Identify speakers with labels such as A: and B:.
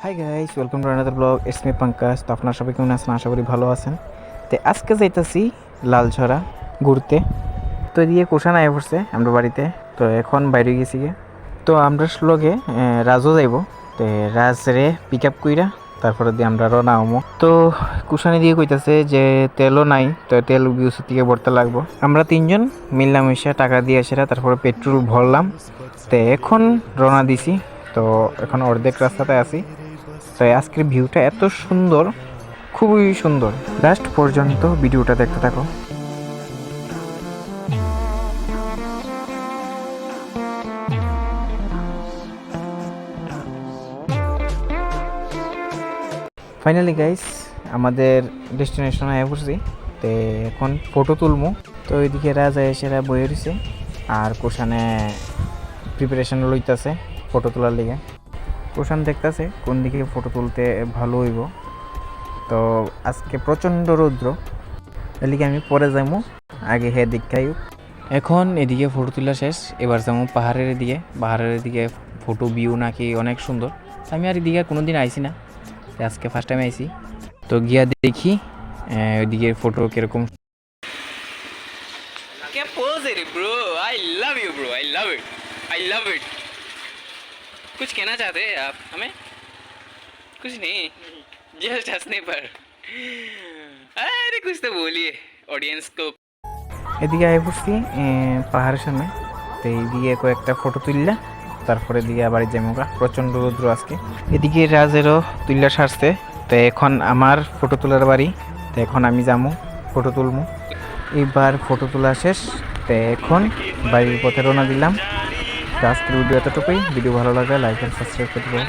A: Hi guys, welcome to another blog. It's me Pankaj. তো আপনারা সবাই কেমন আছেন? আশা করি ভালো আছেন। তো আজকে যাইতেছি লালছড়া ঘুরতে। তো এদিকে কোষান আয় পড়ছে আমরা বাড়িতে। তো এখন বাইরে গেছি গিয়ে। তো আমরা লগে রাজও যাইব। তো রাজ রে পিক আপ কইরা তারপরে দিয়ে আমরা রওনা হমো। তো কুষানি দিয়ে কইতাছে যে তেলও নাই, তো তেল বিউসের থেকে ভরতে লাগবো। আমরা তিনজন মিললাম এসে টাকা দিয়ে এসে তারপরে পেট্রোল ভরলাম। তো এখন রওনা দিছি। তো এখন অর্ধেক রাস্তাতে আছি। তো আজকের ভিউটা এত সুন্দর, খুবই সুন্দর। লাস্ট পর্যন্ত ভিডিওটা দেখতে থাকো। ফাইনালি গাইস, আমাদের ডেস্টিনেশনে আয় পড়ছি। তো এখন ফটো তুলবো। তো ওইদিকে রাজা এসেরা বয়ে রয়েছে আর কোষানে প্রিপারেশন লইতেছে ফটো তোলার লিগে। কোষান দেখতেছে কোন দিকে ফটো তুলতে ভালো হইব। তো আজকে প্রচণ্ড রৌদ্র, এদিকে আমি পরে যাবো, আগে হে দেখাই। এখন এদিকে ফটো তোলা শেষ, এবার যাবো পাহাড়ের দিকে। পাহাড়ের দিকে ফটো ভিউ নাকি অনেক সুন্দর। আমি আর এদিকে কোনো দিন আইসি না, আজকে ফার্স্ট টাইম আইসি। তো গিয়া দেখি ওইদিকে ফটো কিরকম।
B: क्या पोज है रे bro. I love you bro. I love it. I love it. कुछ कहना चाहते हैं आप हमें? कुछ नहीं, जस्ट हंसने पर। अरे कुछ तो बोलिए ऑडियंस को।
A: এদিকে আয় পড়ছি পাহাড়ের সামনে। তো এইদিকে কয়েকটা ফটো তুললা, তারপরে দিকে আবার যেমন প্রচণ্ড রৌদ্র আজকে। এদিকে রাজেরও তুললা সারছে। তো এখন আমার ফটো তোলার বাড়ি। তো এখন আমি যাবো ফটো তুলবো। এইবার ফটো তোলা শেষ। তো এখন বাড়ির পথে রওনা দিলাম। তো আজকের ভিডিও এতটুকুই। ভিডিও ভালো লাগলে লাইক এন্ড সাবস্ক্রাইব করতে পারেন।